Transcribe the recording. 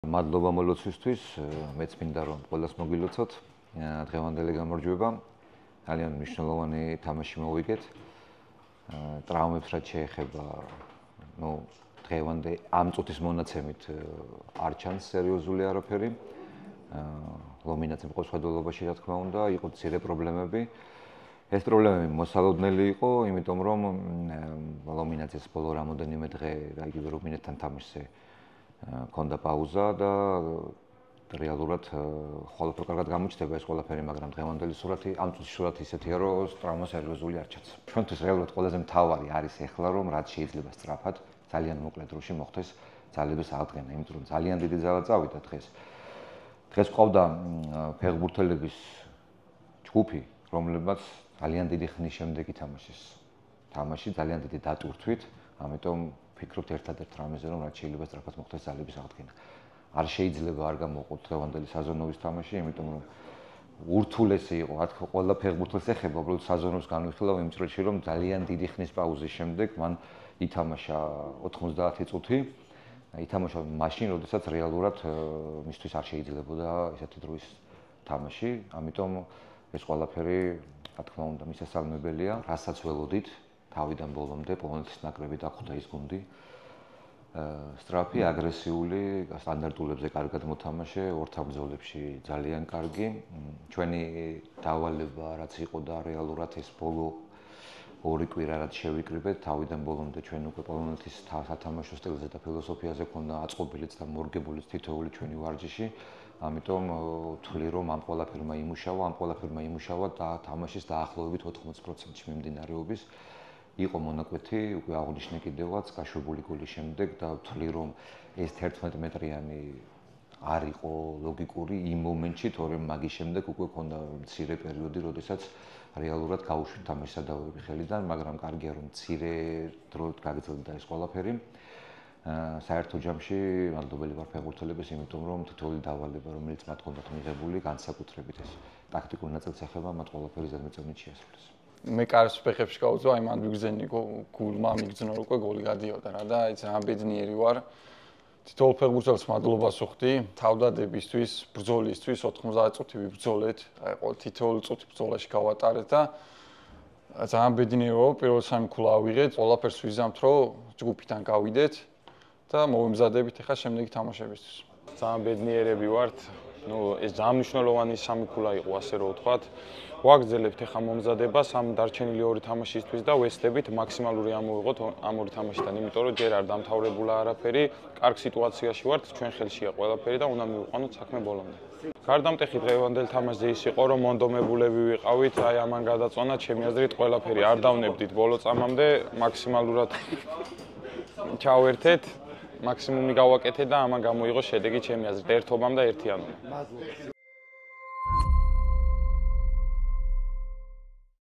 მადლობა მოლოცვისთვის, მეც მინდა რომ ყველას მოგილოცოთ. დღევანდელი გამარჯვება. ძალიან მნიშვნელოვანი თამაში მოვიგეთ. ტრავმებს რაც შეეხება, დღევანდე ამ წუთის მონაცემით არ ჩანს სერიოზული არაფერი. ლომინაძე მყავს ხედველობაში, რა თქმა უნდა, იყო მცირე პრობლემები. ეს პრობლემები მოსალოდნელი იყო, იმიტომ რომ ლომინაძეს ბოლო რამოდენიმე დღე იგივე რუმინეთთან თამაშზე ქონდა პაუზა და რეალურად ყველაფერი კარგად გამოჩნდება ეს ყველაფერი, მაგრამ დღევანდელი სურათი, ამ წუთის სურათი ისეთია, რომ ტრავმა სერიოზული არ ჩანს. ჩვენთვის რეალურად ყველაზე მთავარი არის ეხლა, რომ რაც შეიძლება სწრაფად, ძალიან მოკლე დროში მოხდეს ძალების აღდგენა, იმიტომ რომ ძალიან დიდი ძალა წავიდა დღეს. დღეს ყავდა ფეხბურთელების ჯგუფი, რომლებმაც ძალიან დიდი ხნის შემდეგ ითამაშეს თამაში, ძალიან დიდი დატვირთვით, ამიტომ ვფიქრობთ ერთადერთ რამეზე, რომ რაც შეიძლება სწრაფად მოხდეს ძალების აღდგენა. არ შეიძლება არ გამოუყოთ დღევანდელი საზონოვის თამაში, იმიტომ რომ ურთულესი იყო, რა თქმა უნდა, ყველა ფეხბურთელს ეხება, უბრალოდ საზონოს განვიხილავ იმ წრეში, რომ ძალიან დიდი ხნის პაუზის შემდეგ მან ითამაშა 90 წუთი. ითამაშა მაშინ, როდესაც რეალურად მისთვის არ შეიძლებოდა ესეთი დროის თამაში, ამიტომ ეს ყველაფერი, რა თქმა უნდა, მისასალმებელია, რასაც ველოდით თავიდან ბოლომდე პოლონეთის ნაკრები დახვდა ის გუნდი. სწრაფი, აგრესიული, სტანდარტულებზე კარგად მოთამაშე, ორთაბრძოლებში ძალიან კარგი. ჩვენი დავალება რაც იყო და რეალურად ეს ბოლო ორი კვირა რაც შევიკრიბეთ, თავიდან ბოლომდე ჩვენ უკვე პოლონეთის სათამაშო სტილზე და ფილოსოფიაზე ქონდა აწყობილიც და მორგებულიც თითოეული ჩვენი ვარჯიში. ამიტომ ვთვლი რომ ამ ყველაფერმა იმუშავა და თამაშის დაახლოებით 80%-ში მიმდინარეობის იყო მონაკვეთი, უკვე აღნიშნე კიდევაც გაშვებული გოლის შემდეგ და ვთვლი რომ ეს 11 მეტრიანი არ იყო ლოგიკური იმ მომენტში, თორემ მაგის შემდეგ უკვე ქონდა მცირე პერიოდი, როდესაც რეალურად გაუშვით თამაშს სადავები ხელიდან, მაგრამ კარგია რომ მცირე დროით გაგრძელდა ეს ყველაფერი. საერთო ჯამში მადლობელი ვარ ფეხბურთელებს, იმიტომ რომ თითოეული დავალება, რომელიც მათ ჰქონდათ მიღებული, განსაკუთრებით ეს ტაქტიკური ნაწილს ეხება, მათ ყველაფერი ზედმეტწევნით შეასრულეს. მე კარს ფეხებში გავუძვა, აი მან მიგზენი გულმა მიგზნო რომ უკვე გოლი გადიოდა რა და აი ძალიან ბედნიერი ვარ. თითოეულ ფეხბურთელს მადლობას ვუხდი თავდადებისთვის, ბრძოლისთვის 90 წუთი ვიბრძოლეთ, აი ყოველ თითოეულ წუთი ბრძოლაში გავატარეთ და ძალიან ბედნიერი ვარ, პირველ სამი ქულა ავიღეთ, ყველაფერს ვიზამთ, რომ ჯგუფიდან გავიდეთ და მოვემზადებით ახლა შემდეგი თამაშებისთვის. ძალიან ბედნიერები ვართ. ეს ძალიან მნიშვნელოვანი სამი ქულა იყო, ასე რომ ვთქვათ. ვაგრძელებთ ახლა მომზადებას ამ დარჩენილი ორი თამაშისთვის და ვესწრებით მაქსიმალური ამოვიღოთ ამ ორი თამაშიდან, იმიტომ რომ ჯერ არ დამთავრებულა არაფერი, კარგ სიტუაციაში ვართ, ჩვენ ხელშია ყველაფერი და უნდა მივიყვანოთ საქმე ბოლომდე. გარდამტეხი დღევანდელ თამაშზე ის იყო, რომ მონდომებულები ვიყავით, აი ამან გადაწყვეტა, ჩემი აზრით ყველაფერი არ დავნებდით ბოლო წამამდე, მაქსიმალურად ჩავერთეთ, მაქსიმუმი გავაკეთეთ და ამან გამოიღო შედეგი ჩემი აზრით, ერთობამ და ერთიანობამ.